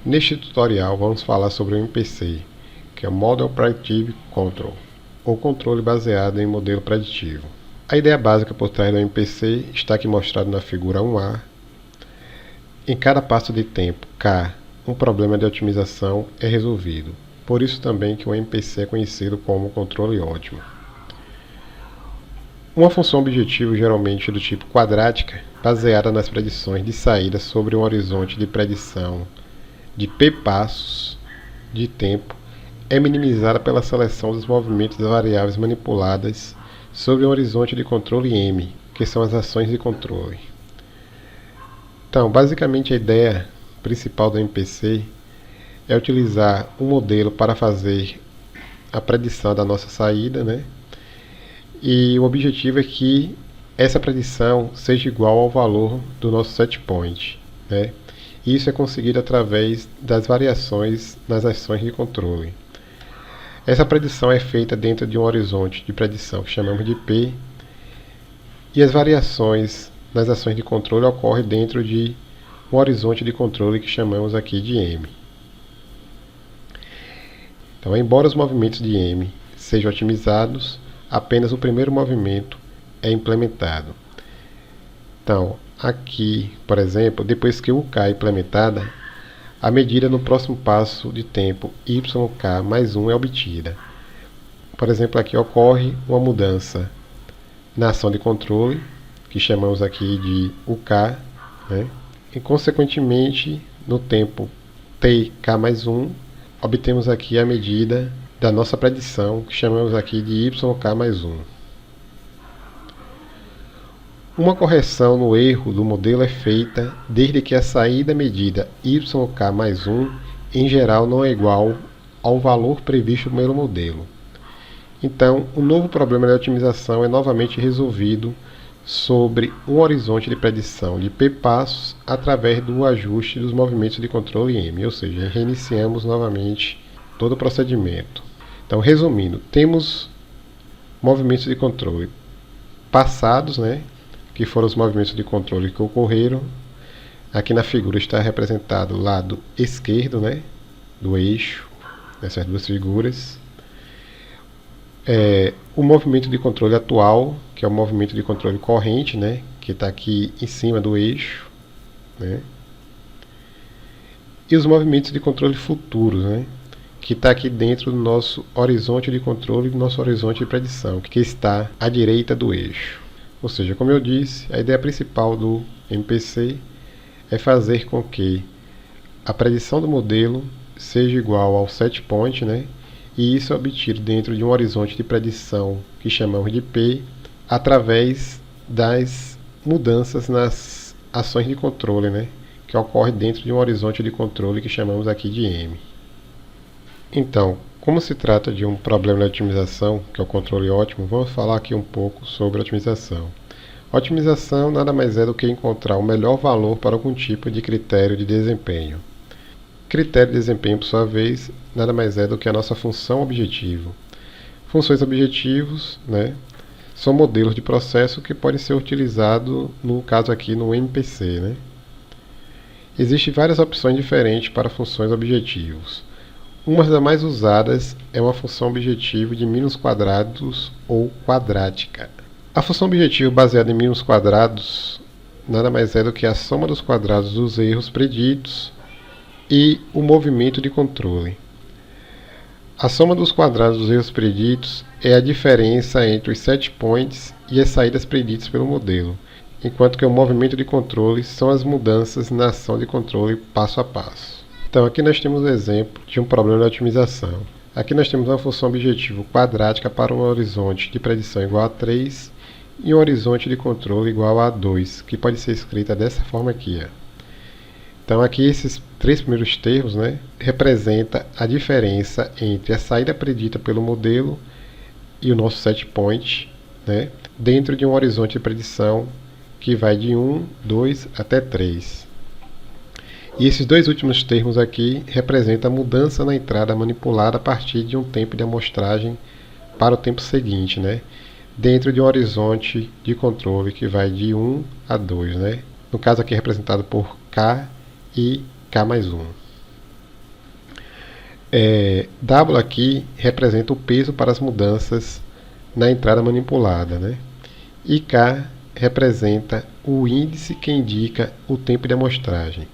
Neste tutorial vamos falar sobre o MPC, que é o Model Predictive Control, ou controle baseado em modelo preditivo. A ideia básica por trás do MPC está aqui mostrado na figura 1A. Em cada passo de tempo K, um problema de otimização é resolvido. Por isso também que o MPC é conhecido como controle ótimo. Uma função objetivo geralmente do tipo quadrática, baseada nas predições de saída sobre um horizonte de predição de P passos de tempo, é minimizada pela seleção dos movimentos das variáveis manipuladas sobre um horizonte de controle M, que são as ações de controle. Então, basicamente a ideia principal do MPC é utilizar um modelo para fazer a predição da nossa saída, né? E o objetivo é que essa predição seja igual ao valor do nosso set point, né? Isso é conseguido através das variações nas ações de controle. Essa predição é feita dentro de um horizonte de predição que chamamos de P, e as variações nas ações de controle ocorrem dentro de um horizonte de controle que chamamos aqui de M. Então, embora os movimentos de M sejam otimizados, apenas o primeiro movimento é implementado. Então, aqui, por exemplo, depois que o K é implementada, a medida no próximo passo de tempo YK mais 1 é obtida. Por exemplo, aqui ocorre uma mudança na ação de controle, que chamamos aqui de UK, né? E consequentemente, no tempo TK mais 1, obtemos aqui a medida da nossa predição, que chamamos aqui de YK mais 1. Uma correção no erro do modelo é feita desde que a saída medida YK mais 1, em geral, não é igual ao valor previsto pelo modelo. Então, o novo problema de otimização é novamente resolvido sobre um horizonte de predição de P passos através do ajuste dos movimentos de controle M, ou seja, reiniciamos novamente todo o procedimento. Então, resumindo, temos movimentos de controle passados, né, que foram os movimentos de controle que ocorreram. Aqui na figura está representado o lado esquerdo, né, do eixo, nessas duas figuras. O movimento de controle atual, que é o movimento de controle corrente, né, que está aqui em cima do eixo, né, e os movimentos de controle futuros, né, que está aqui dentro do nosso horizonte de controle, do nosso horizonte de predição, que está à direita do eixo. Ou seja, como eu disse, a ideia principal do MPC é fazer com que a predição do modelo seja igual ao set point, né? E isso é obtido dentro de um horizonte de predição que chamamos de P, através das mudanças nas ações de controle, né? Que ocorre dentro de um horizonte de controle que chamamos aqui de M. Então, como se trata de um problema de otimização, que é o controle ótimo, vamos falar aqui um pouco sobre otimização. Otimização nada mais é do que encontrar o melhor valor para algum tipo de critério de desempenho. Critério de desempenho, por sua vez, nada mais é do que a nossa função objetivo. Funções objetivos, né, são modelos de processo que podem ser utilizados, no caso aqui, no MPC, né. Existem várias opções diferentes para funções objetivos. Uma das mais usadas é uma função objetivo de mínimos quadrados ou quadrática. A função objetivo baseada em mínimos quadrados nada mais é do que a soma dos quadrados dos erros preditos e o movimento de controle. A soma dos quadrados dos erros preditos é a diferença entre os set points e as saídas preditas pelo modelo, enquanto que o movimento de controle são as mudanças na ação de controle passo a passo. Então, aqui nós temos um exemplo de um problema de otimização. Aqui nós temos uma função objetivo quadrática para um horizonte de predição igual a 3 e um horizonte de controle igual a 2, que pode ser escrita dessa forma aqui. Então, aqui esses três primeiros termos, né, representam a diferença entre a saída predita pelo modelo e o nosso set point, né, dentro de um horizonte de predição que vai de 1, 2 até 3. E esses dois últimos termos aqui representam a mudança na entrada manipulada a partir de um tempo de amostragem para o tempo seguinte, né? Dentro de um horizonte de controle que vai de 1 a 2, né? No caso aqui representado por K e K mais 1. W aqui representa o peso para as mudanças na entrada manipulada, né? E K representa o índice que indica o tempo de amostragem.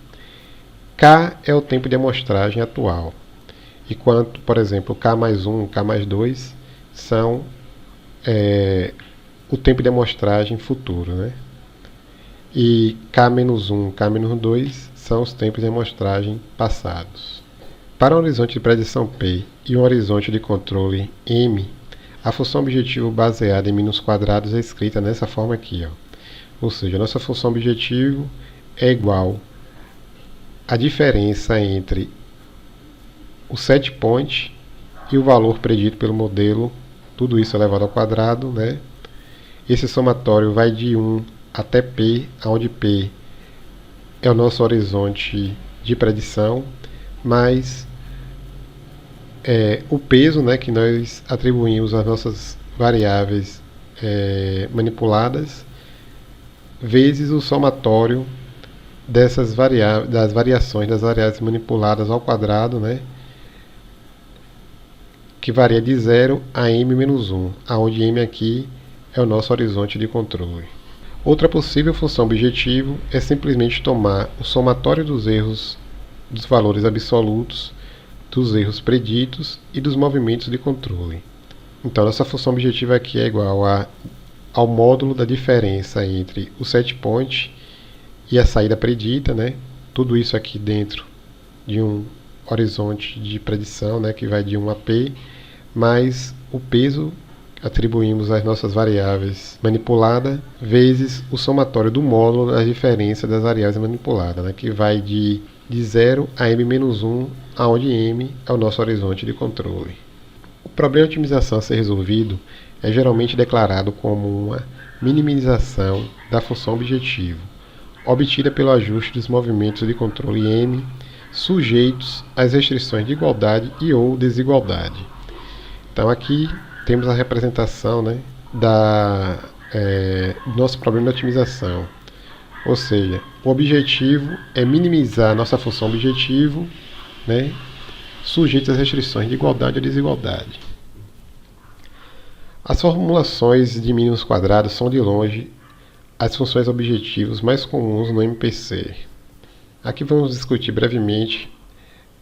K é o tempo de amostragem atual, enquanto, por exemplo, K mais 1, K mais 2 são o tempo de amostragem futuro, né? E K-1, K-2 são os tempos de amostragem passados. Para um horizonte de predição P e um horizonte de controle M, a função objetivo baseada em mínimos quadrados é escrita dessa forma aqui, ó. Ou seja, a nossa função objetivo é igual à diferença entre o set point e o valor predito pelo modelo, tudo isso elevado ao quadrado, né? Esse somatório vai de 1 até P, onde P é o nosso horizonte de predição, mais o peso, né, que nós atribuímos às nossas variáveis manipuladas, vezes o somatório das variações das variáveis manipuladas ao quadrado, né, que varia de 0 a m-1, onde m aqui é o nosso horizonte de controle. Outra possível função objetivo é simplesmente tomar o somatório dos erros dos valores absolutos, dos erros preditos e dos movimentos de controle. Então, nossa função objetiva aqui é igual ao módulo da diferença entre o set point e a saída predita, né? Tudo isso aqui dentro de um horizonte de predição, né, que vai de 1 a P, mais o peso atribuímos às nossas variáveis manipuladas, vezes o somatório do módulo da diferença das variáveis manipuladas, né, que vai de 0 a m-1, onde m é o nosso horizonte de controle. O problema de otimização a ser resolvido é geralmente declarado como uma minimização da função objetivo, obtida pelo ajuste dos movimentos de controle m sujeitos às restrições de igualdade e ou desigualdade. Então aqui temos a representação, né, do nosso problema de otimização. Ou seja, o objetivo é minimizar a nossa função objetivo, né, sujeito às restrições de igualdade ou desigualdade. As formulações de mínimos quadrados são de longe as funções objetivos mais comuns no MPC. Aqui vamos discutir brevemente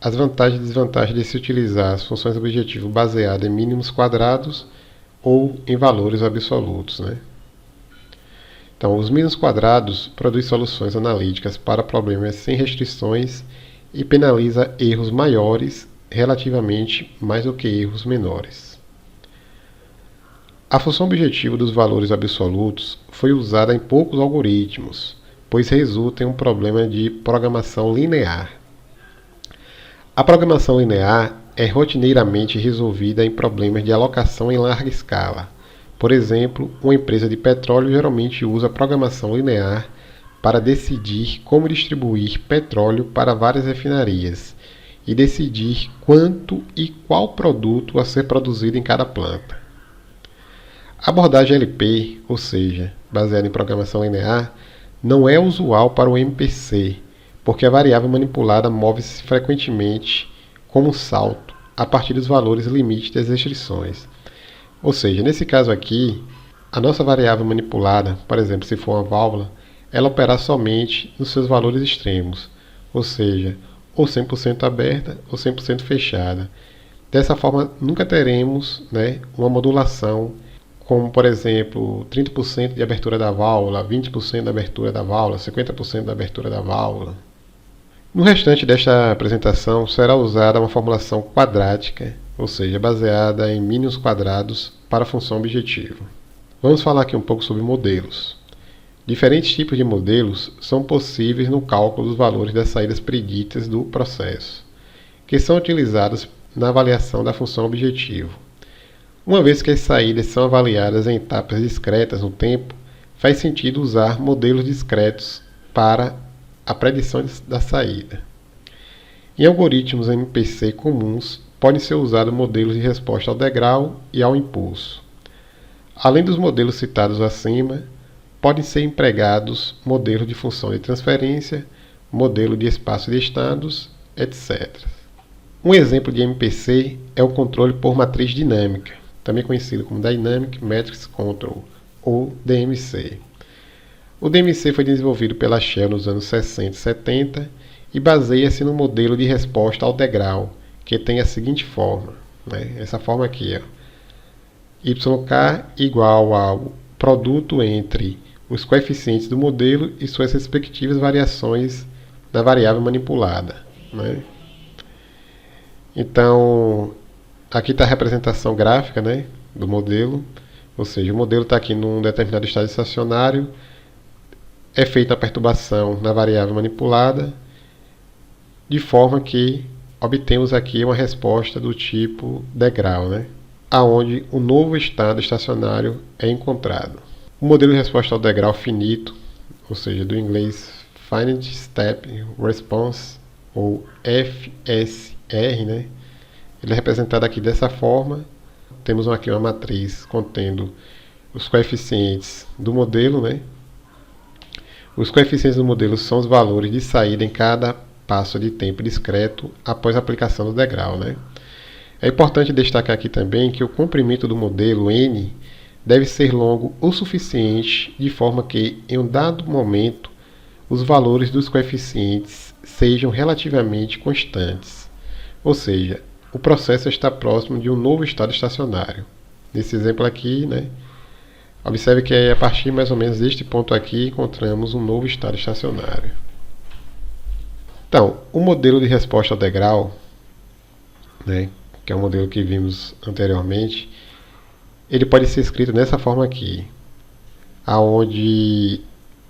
as vantagens e desvantagens de se utilizar as funções objetivos baseadas em mínimos quadrados ou em valores absolutos, né? Então, os mínimos quadrados produzem soluções analíticas para problemas sem restrições e penaliza erros maiores relativamente mais do que erros menores. A função objetivo dos valores absolutos foi usada em poucos algoritmos, pois resulta em um problema de programação linear. A programação linear é rotineiramente resolvida em problemas de alocação em larga escala. Por exemplo, uma empresa de petróleo geralmente usa programação linear para decidir como distribuir petróleo para várias refinarias e decidir quanto e qual produto a ser produzido em cada planta. A abordagem LP, ou seja, baseada em programação linear, não é usual para o MPC, porque a variável manipulada move-se frequentemente como um salto a partir dos valores limite das restrições. Ou seja, nesse caso aqui, a nossa variável manipulada, por exemplo, se for uma válvula, ela operar somente nos seus valores extremos, ou seja, ou 100% aberta ou 100% fechada. Dessa forma, nunca teremos, né, uma modulação como, por exemplo, 30% de abertura da válvula, 20% da abertura da válvula, 50% da abertura da válvula. No restante desta apresentação será usada uma formulação quadrática, ou seja, baseada em mínimos quadrados para a função objetivo. Vamos falar aqui um pouco sobre modelos. Diferentes tipos de modelos são possíveis no cálculo dos valores das saídas preditas do processo, que são utilizados na avaliação da função objetivo. Uma vez que as saídas são avaliadas em etapas discretas no tempo, faz sentido usar modelos discretos para a predição da saída. Em algoritmos MPC comuns, podem ser usados modelos de resposta ao degrau e ao impulso. Além dos modelos citados acima, podem ser empregados modelos de função de transferência, modelo de espaço de estados, etc. Um exemplo de MPC é o controle por matriz dinâmica, também conhecido como Dynamic Matrix Control, ou DMC. O DMC foi desenvolvido pela Shell nos anos 60 e 70 e baseia-se no modelo de resposta ao degrau, que tem a seguinte forma, né? Essa forma aqui, ó. YK igual ao produto entre os coeficientes do modelo e suas respectivas variações da variável manipulada, né? Então, aqui está a representação gráfica, né, do modelo, ou seja, o modelo está aqui num determinado estado estacionário, é feita a perturbação na variável manipulada, de forma que obtemos aqui uma resposta do tipo degrau, né, aonde o novo estado estacionário é encontrado. O modelo de resposta ao degrau finito, ou seja, do inglês Finite Step Response, ou FSR, né? Ele é representado aqui dessa forma. Temos aqui uma matriz contendo os coeficientes do modelo, né? Os coeficientes do modelo são os valores de saída em cada passo de tempo discreto após a aplicação do degrau, né? É importante destacar aqui também que o comprimento do modelo n deve ser longo o suficiente de forma que, em um dado momento, os valores dos coeficientes sejam relativamente constantes, ou seja, o processo está próximo de um novo estado estacionário. Nesse exemplo aqui, né, observe que a partir mais ou menos deste ponto aqui encontramos um novo estado estacionário. Então, o modelo de resposta ao degrau, né, que é o modelo que vimos anteriormente, ele pode ser escrito dessa forma aqui, aonde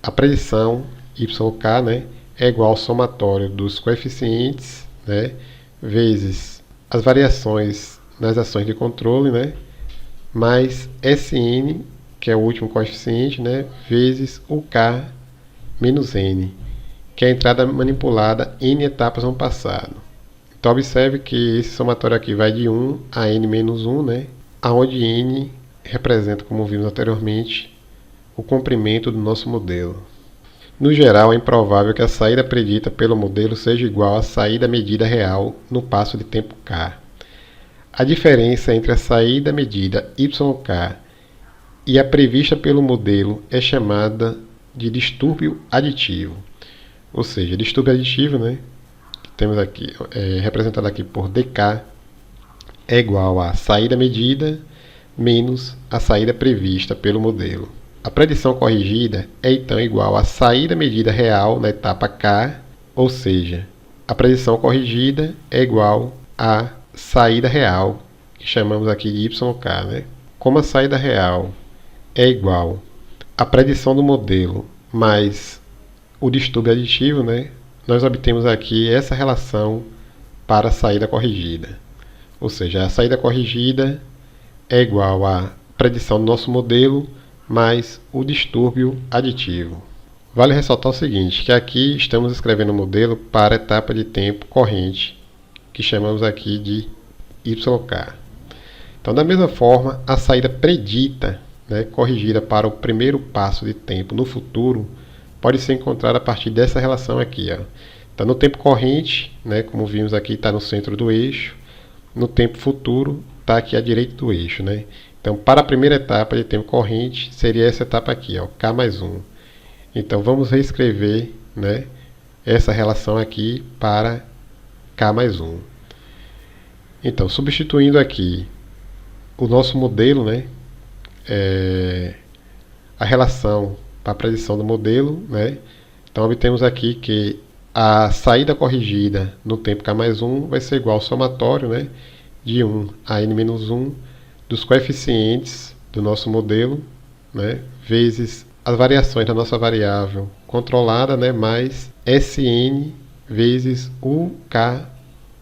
a predição YK, né, é igual ao somatório dos coeficientes, né, vezes as variações nas ações de controle, né, mais Sn, que é o último coeficiente, né, vezes o K menos N, que é a entrada manipulada N etapas no passado. Então observe que esse somatório aqui vai de 1 a N menos 1, né, aonde N representa, como vimos anteriormente, o comprimento do nosso modelo. No geral, é improvável que a saída predita pelo modelo seja igual à saída medida real no passo de tempo k. A diferença entre a saída medida YK e a prevista pelo modelo é chamada de distúrbio aditivo. Ou seja, distúrbio aditivo, né, que temos aqui, representado aqui por dk, é igual à saída medida menos a saída prevista pelo modelo. A predição corrigida é então igual à saída medida real na etapa k, ou seja, a predição corrigida é igual à saída real, que chamamos aqui de YK, né? Como a saída real é igual à predição do modelo mais o distúrbio aditivo, né, nós obtemos aqui essa relação para a saída corrigida. Ou seja, a saída corrigida é igual à predição do nosso modelo mais o distúrbio aditivo. Vale ressaltar o seguinte, que aqui estamos escrevendo o modelo para a etapa de tempo corrente, que chamamos aqui de YK. Então, da mesma forma, a saída predita, né, corrigida para o primeiro passo de tempo no futuro, pode ser encontrada a partir dessa relação aqui. Ó. Então, no tempo corrente, né, como vimos aqui, está no centro do eixo. No tempo futuro, está aqui à direita do eixo, né? Então, para a primeira etapa de tempo corrente, seria essa etapa aqui, ó, K mais 1. Então, vamos reescrever, né, essa relação aqui para K mais 1. Então, substituindo aqui o nosso modelo, né, a relação para a predição do modelo, né, então obtemos aqui que a saída corrigida no tempo K mais 1 vai ser igual ao somatório, né, de 1 a N menos 1 dos coeficientes do nosso modelo, né, vezes as variações da nossa variável controlada, né, mais Sn vezes o K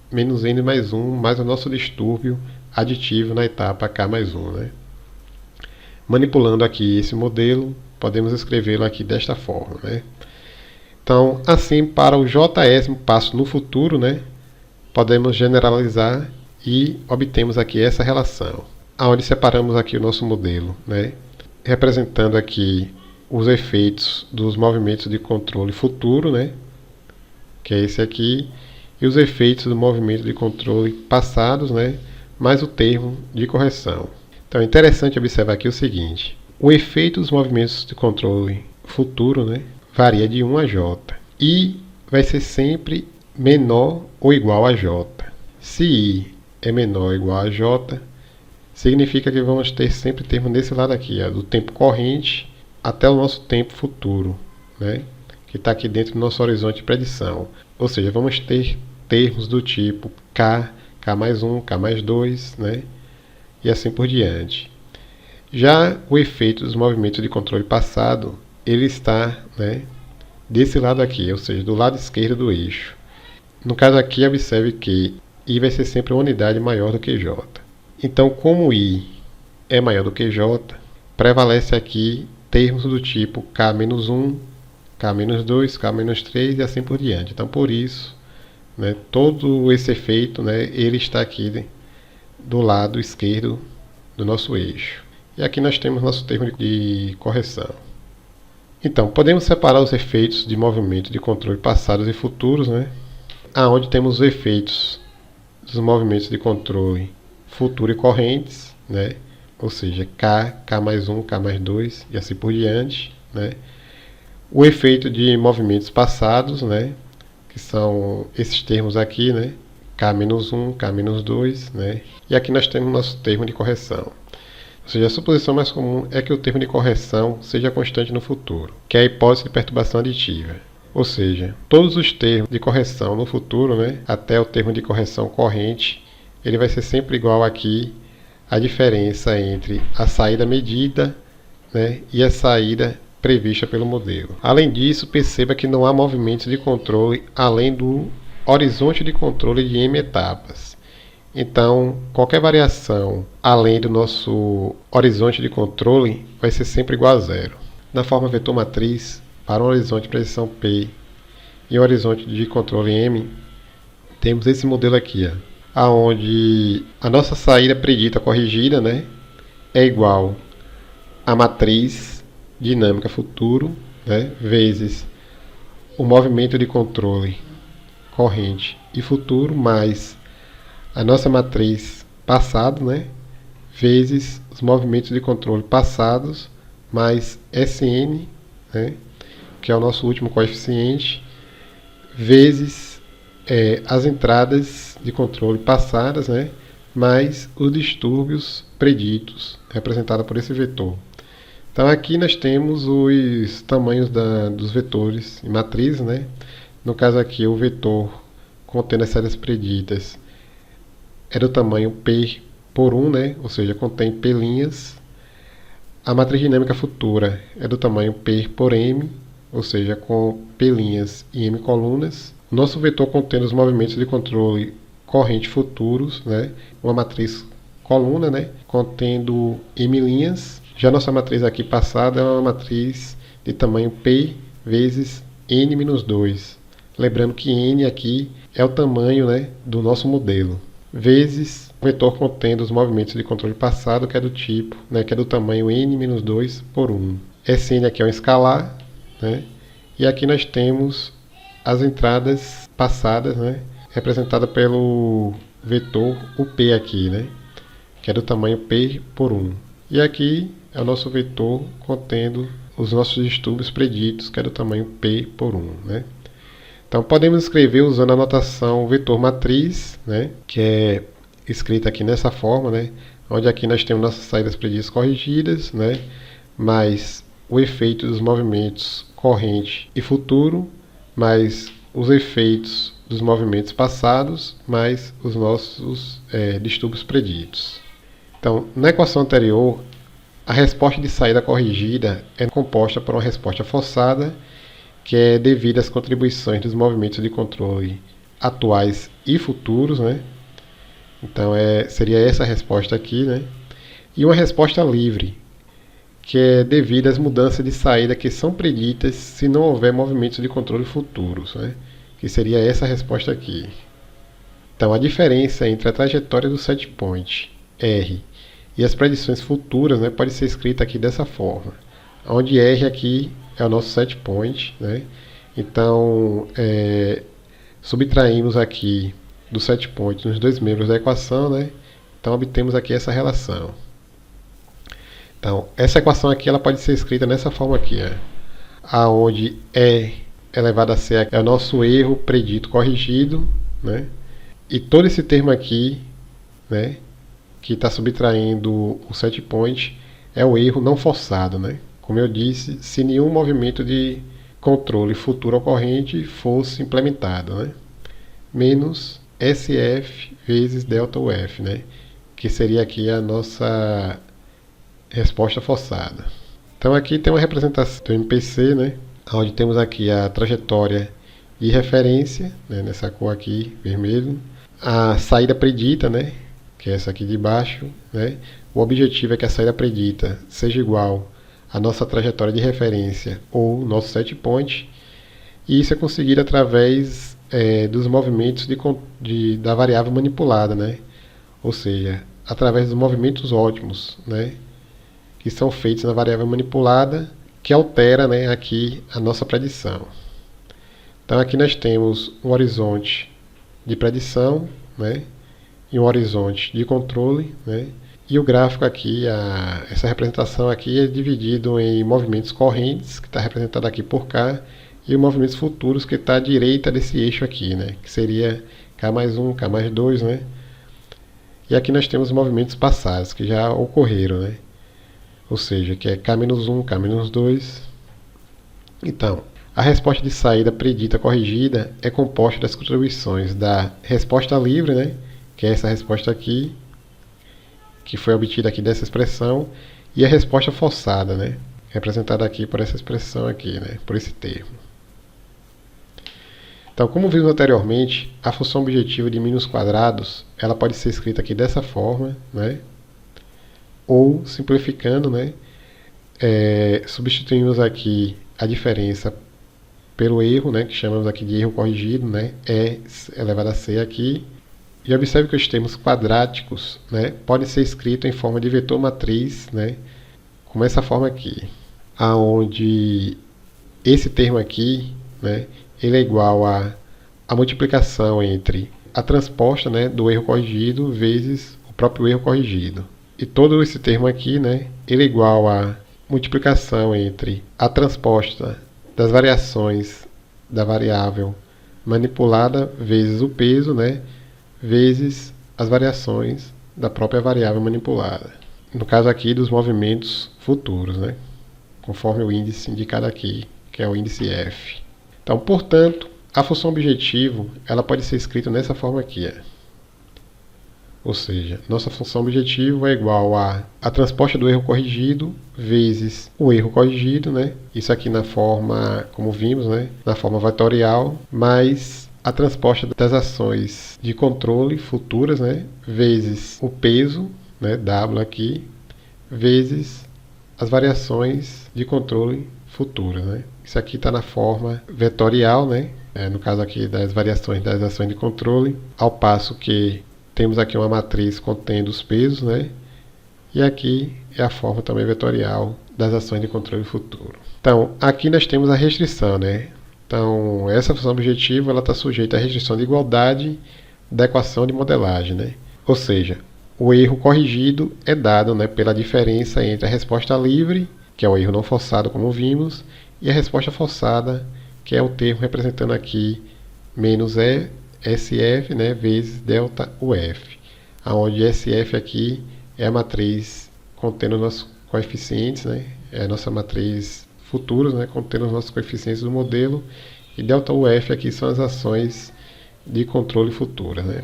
menos N mais 1, mais o nosso distúrbio aditivo na etapa K mais 1. Né. Manipulando aqui esse modelo, podemos escrevê-lo aqui desta forma. Né. Então, assim, para o jésimo passo no futuro, né, podemos generalizar e obtemos aqui essa relação, onde separamos aqui o nosso modelo, né, representando aqui os efeitos dos movimentos de controle futuro, né, que é esse aqui, e os efeitos do movimento de controle passados, né, mais o termo de correção. Então é interessante observar aqui o seguinte: o efeito dos movimentos de controle futuro, né, varia de 1 a j e vai ser sempre menor ou igual a j. Se I é menor ou igual a j, significa que vamos ter sempre termo nesse lado aqui, ó, do tempo corrente até o nosso tempo futuro, né, que está aqui dentro do nosso horizonte de predição. Ou seja, vamos ter termos do tipo K, K mais 1, K mais 2, né, e assim por diante. Já o efeito dos movimentos de controle passado, ele está, né, desse lado aqui, ou seja, do lado esquerdo do eixo. No caso aqui, observe que I vai ser sempre uma unidade maior do que J. Então, como I é maior do que J, prevalece aqui termos do tipo K-1, K-2, K-3 e assim por diante. Então, por isso, né, todo esse efeito, né, ele está aqui do lado esquerdo do nosso eixo. E aqui nós temos nosso termo de correção. Então, podemos separar os efeitos de movimento de controle passados e futuros, né, aonde temos os efeitos dos movimentos de controle futuro e correntes, né, ou seja, K, K mais 1, K mais 2 e assim por diante, né. O efeito de movimentos passados, né, que são esses termos aqui, né, K-1, K-2, né, e aqui nós temos nosso termo de correção. Ou seja, a suposição mais comum é que o termo de correção seja constante no futuro, que é a hipótese de perturbação aditiva. Ou seja, todos os termos de correção no futuro, né, até o termo de correção corrente, ele vai ser sempre igual aqui a diferença entre a saída medida, né, e a saída prevista pelo modelo. Além disso, perceba que não há movimentos de controle além do horizonte de controle de m etapas. Então, qualquer variação além do nosso horizonte de controle vai ser sempre igual a zero. Na forma vetor matriz, para um horizonte de predição P e um horizonte de controle M, temos esse modelo aqui, onde a nossa saída predita corrigida, né, é igual a matriz dinâmica futuro, né, vezes o movimento de controle corrente e futuro, mais a nossa matriz passado, né, vezes os movimentos de controle passados, mais Sn, né, que é o nosso último coeficiente, vezes as entradas de controle passadas, né, mais os distúrbios preditos, representados por esse vetor. Então aqui nós temos os tamanhos dos vetores em matriz, né? No caso aqui, o vetor contendo as saídas preditas é do tamanho P por 1, né? Ou seja, contém P linhas. A matriz dinâmica futura é do tamanho P por M, ou seja, com P linhas e M colunas. Nosso vetor contendo os movimentos de controle corrente futuros, né? Uma matriz coluna, né? Contendo M linhas. Já nossa matriz aqui passada é uma matriz de tamanho P vezes N-2. Lembrando que N aqui é o tamanho, né, do nosso modelo. Vezes o vetor contendo os movimentos de controle passado, que é do tipo, né, que é do tamanho N-2 por 1. Sn aqui é um escalar, né, e aqui nós temos as entradas passadas, né, representada pelo vetor UP aqui, né, que é do tamanho P por 1. E aqui é o nosso vetor contendo os nossos distúrbios preditos, que é do tamanho P por 1. Né? Então, podemos escrever usando a notação vetor matriz, né, que é escrita aqui nessa forma, né, onde aqui nós temos nossas saídas preditas corrigidas, né, mais o efeito dos movimentos corrente e futuro, mais os efeitos dos movimentos passados, mais os nossos distúrbios preditos. Então, na equação anterior, a resposta de saída corrigida é composta por uma resposta forçada, que é devido às contribuições dos movimentos de controle atuais e futuros, né? Então, seria essa a resposta aqui, né? E uma resposta livre, que é devido às mudanças de saída que são preditas se não houver movimentos de controle futuros, né? Que seria essa a resposta aqui. Então, a diferença entre a trajetória do set point R e as predições futuras, né, pode ser escrita aqui dessa forma, onde R aqui é o nosso set point, né? Então, subtraímos aqui do set point nos dois membros da equação, né? Então obtemos aqui essa relação. Então, essa equação aqui ela pode ser escrita nessa forma aqui, aonde E elevado a C é o nosso erro predito corrigido, né? E todo esse termo aqui, né, que está subtraindo o set point, é o erro não forçado, né? Como eu disse, se nenhum movimento de controle futuro ocorrente fosse implementado, né? Menos SF vezes delta UF, né? Que seria aqui a nossa resposta forçada. Então aqui tem uma representação do MPC, né? Onde temos aqui a trajetória de referência, né? Nessa cor aqui, vermelho. A saída predita, né? Que é essa aqui de baixo, né? O objetivo é que a saída predita seja igual à nossa trajetória de referência ou nosso set point. E isso é conseguido através dos movimentos da variável manipulada, né? Ou seja, através dos movimentos ótimos, né? Que são feitos na variável manipulada, que altera, né, aqui a nossa predição. Então aqui nós temos um horizonte de predição, né, e um horizonte de controle, né, e o gráfico aqui, essa representação aqui é dividido em movimentos correntes, que está representado aqui por K, e movimentos futuros, que está à direita desse eixo aqui, né, que seria K mais 1, K mais 2, né, e aqui nós temos movimentos passados, que já ocorreram, né, ou seja, que é K-1, K-2. Então, a resposta de saída predita corrigida é composta das contribuições da resposta livre, né, que é essa resposta aqui, que foi obtida aqui dessa expressão, e a resposta forçada, né, representada aqui por essa expressão aqui, né, por esse termo. Então, como vimos anteriormente, a função objetiva de mínimos quadrados, ela pode ser escrita aqui dessa forma, né, ou, simplificando, né, substituímos aqui a diferença pelo erro, né, que chamamos aqui de erro corrigido, né, E elevado a C aqui. E observe que os termos quadráticos, né, podem ser escritos em forma de vetor matriz, né, como essa forma aqui, aonde esse termo aqui, né, ele é igual a multiplicação entre a transposta, né, do erro corrigido vezes o próprio erro corrigido. E todo esse termo aqui, né, ele é igual a multiplicação entre a transposta das variações da variável manipulada vezes o peso, né, vezes as variações da própria variável manipulada. No caso aqui dos movimentos futuros, né, conforme o índice indicado aqui, que é o índice F. Então, portanto, a função objetivo ela pode ser escrita nessa forma aqui. Ou seja, nossa função objetivo é igual a transposta do erro corrigido vezes o erro corrigido, né? Isso aqui na forma, como vimos, né? Na forma vetorial, mais a transposta das ações de controle futuras, né? Vezes o peso, né? W aqui, vezes as variações de controle futuras, né? Isso aqui está na forma vetorial, né? No caso aqui das variações das ações de controle, ao passo que temos aqui uma matriz contendo os pesos, né? E aqui é a forma também vetorial das ações de controle futuro. Então, aqui nós temos a restrição, né? Então, essa função objetiva ela está sujeita à restrição de igualdade da equação de modelagem, né? Ou seja, o erro corrigido é dado, né, pela diferença entre a resposta livre, que é o erro não forçado, como vimos, e a resposta forçada, que é o termo representando aqui menos SF, né, vezes delta UF, onde SF aqui é a matriz contendo os nossos coeficientes, né, é a nossa matriz futuros, né, contendo os nossos coeficientes do modelo, e delta UF aqui são as ações de controle futuras, né.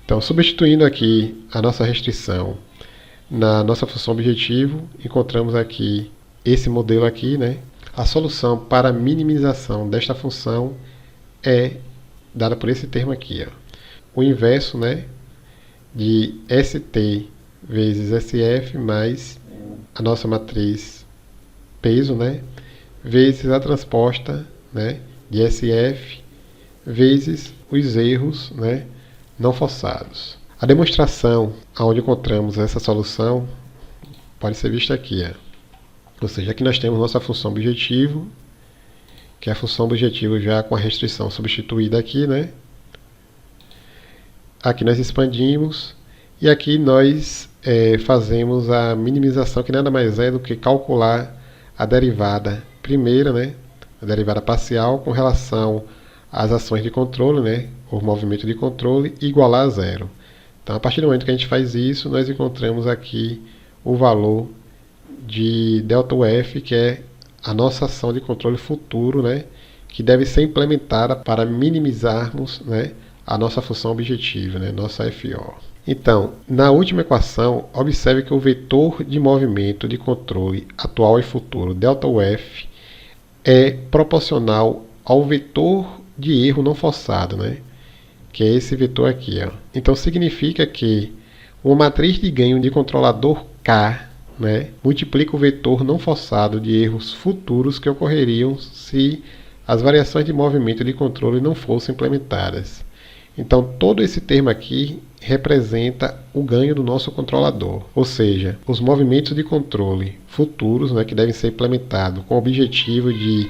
Então, substituindo aqui a nossa restrição na nossa função objetivo, encontramos aqui esse modelo aqui, né. A solução para a minimização desta função é dada por esse termo aqui, ó. O inverso, né, de ST vezes SF mais a nossa matriz peso, né, vezes a transposta, né, de SF vezes os erros, né, não forçados. A demonstração onde encontramos essa solução pode ser vista aqui, ó. Ou seja, aqui nós temos nossa função objetivo, que é a função objetivo já com a restrição substituída aqui, né? Aqui nós expandimos e aqui nós fazemos a minimização, que nada mais é do que calcular a derivada primeira, né, a derivada parcial com relação às ações de controle, né, o movimento de controle, igualar a zero. Então, a partir do momento que a gente faz isso, nós encontramos aqui o valor de ΔF, que é a nossa ação de controle futuro, né, que deve ser implementada para minimizarmos, né, a nossa função objetiva, né, nossa FO. Então, na última equação, observe que o vetor de movimento de controle atual e futuro, ΔUF, é proporcional ao vetor de erro não forçado, né? Que é esse vetor aqui. Ó. Então, significa que uma matriz de ganho de controlador K, né, multiplica o vetor não forçado de erros futuros que ocorreriam se as variações de movimento de controle não fossem implementadas. Então, todo esse termo aqui representa o ganho do nosso controlador, ou seja, os movimentos de controle futuros, né, que devem ser implementados com o objetivo de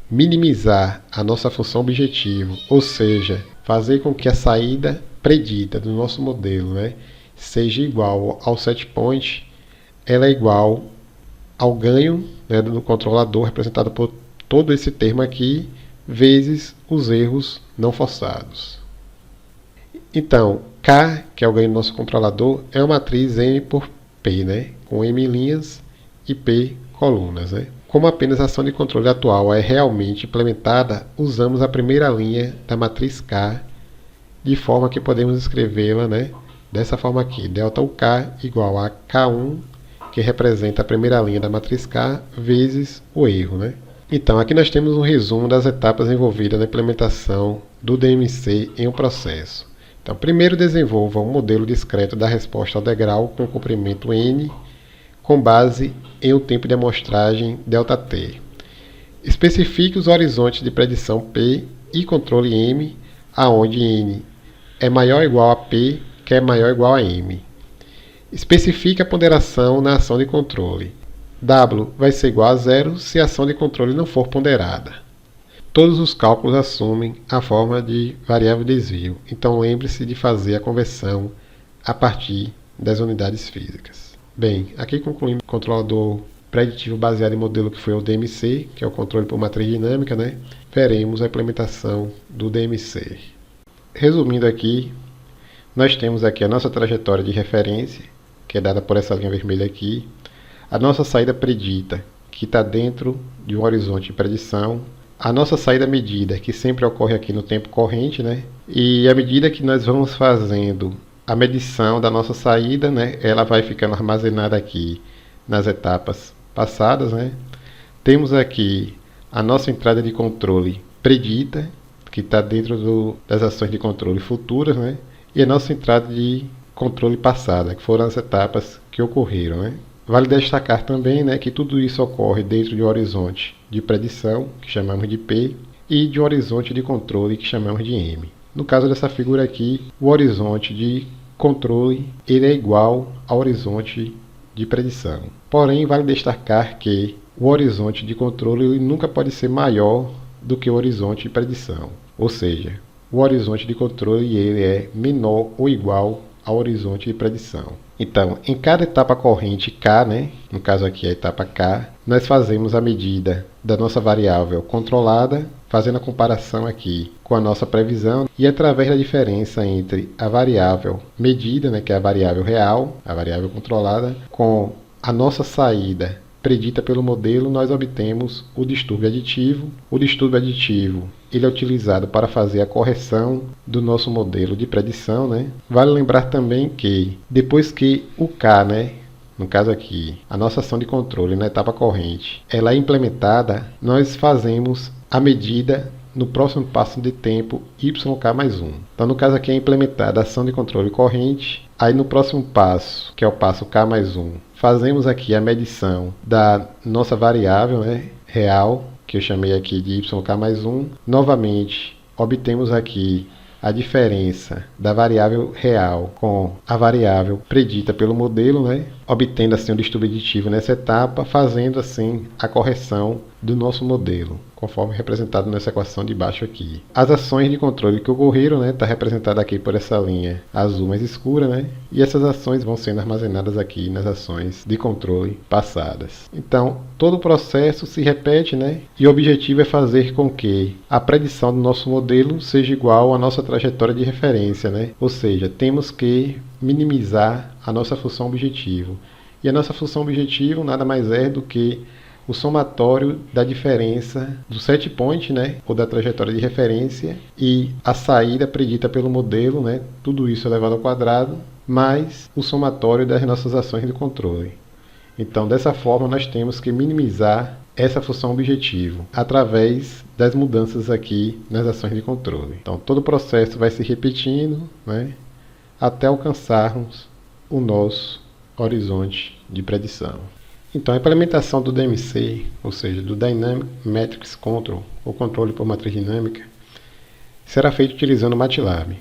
minimizar a nossa função objetivo, ou seja, fazer com que a saída predita do nosso modelo, né, seja igual ao set point, ela é igual ao ganho, né, do controlador, representado por todo esse termo aqui, vezes os erros não forçados. Então, K, que é o ganho do nosso controlador, é uma matriz M por P, né? Com M linhas e P colunas. Né? Como apenas a ação de controle atual é realmente implementada, usamos a primeira linha da matriz K, de forma que podemos escrevê-la, né, dessa forma aqui. ΔK igual a K1, que representa a primeira linha da matriz K, vezes o erro. Né? Então, aqui nós temos um resumo das etapas envolvidas na implementação do DMC em um processo. Então, primeiro desenvolva um modelo discreto da resposta ao degrau com comprimento n, com base em um tempo de amostragem ΔT. Especifique os horizontes de predição P e controle M, aonde n é maior ou igual a P, que é maior ou igual a M. Especifique a ponderação na ação de controle. W vai ser igual a zero se a ação de controle não for ponderada. Todos os cálculos assumem a forma de variável desvio, então lembre-se de fazer a conversão a partir das unidades físicas. Bem, aqui concluímos o controlador preditivo baseado em modelo que foi o DMC, que é o controle por matriz dinâmica, né? Veremos a implementação do DMC. Resumindo aqui, nós temos aqui a nossa trajetória de referência, que é dada por essa linha vermelha aqui, a nossa saída predita, que está dentro de um horizonte de predição, a nossa saída medida, que sempre ocorre aqui no tempo corrente, né? E à medida que nós vamos fazendo a medição da nossa saída, né, ela vai ficando armazenada aqui nas etapas passadas, né? Temos aqui a nossa entrada de controle predita, que está dentro das ações de controle futuras, né? E a nossa entrada de controle passada, que foram as etapas que ocorreram, né? Vale destacar também, né, que tudo isso ocorre dentro de um horizonte de predição, que chamamos de P, e de um horizonte de controle, que chamamos de M. No caso dessa figura aqui, o horizonte de controle ele é igual ao horizonte de predição. Porém, vale destacar que o horizonte de controle ele nunca pode ser maior do que o horizonte de predição. Ou seja, o horizonte de controle ele é menor ou igual ao horizonte de predição. Então, em cada etapa corrente K, né, no caso aqui a etapa K, nós fazemos a medida da nossa variável controlada, fazendo a comparação aqui com a nossa previsão e através da diferença entre a variável medida, né, que é a variável real, a variável controlada, com a nossa saída predita pelo modelo, nós obtemos o distúrbio aditivo. O distúrbio aditivo ele é utilizado para fazer a correção do nosso modelo de predição, né? Vale lembrar também que depois que o K, né, no caso aqui, a nossa ação de controle na etapa corrente, ela é implementada, nós fazemos a medida no próximo passo de tempo YK mais 1. Então, no caso aqui é implementada a ação de controle corrente. Aí no próximo passo, que é o passo K mais 1, fazemos aqui a medição da nossa variável, né, real, que eu chamei aqui de YK mais 1. Novamente, obtemos aqui a diferença da variável real com a variável predita pelo modelo, né, obtendo assim o distúrbio aditivo nessa etapa, fazendo assim a correção do nosso modelo. conforme representado nessa equação de baixo aqui. As ações de controle que ocorreram, né, está representada aqui por essa linha azul mais escura, né, e essas ações vão sendo armazenadas aqui nas ações de controle passadas. Então, todo o processo se repete, né, e o objetivo é fazer com que a predição do nosso modelo seja igual à nossa trajetória de referência, né, ou seja, temos que minimizar a nossa função objetivo. E a nossa função objetivo nada mais é do que o somatório da diferença do set point, né, ou da trajetória de referência, e a saída predita pelo modelo, né, tudo isso elevado ao quadrado, mais o somatório das nossas ações de controle. Então, dessa forma, nós temos que minimizar essa função objetivo através das mudanças aqui nas ações de controle. Então, todo o processo vai se repetindo, né, até alcançarmos o nosso horizonte de predição. Então, a implementação do DMC, ou seja, do Dynamic Matrix Control, ou controle por matriz dinâmica, será feito utilizando o MATLAB.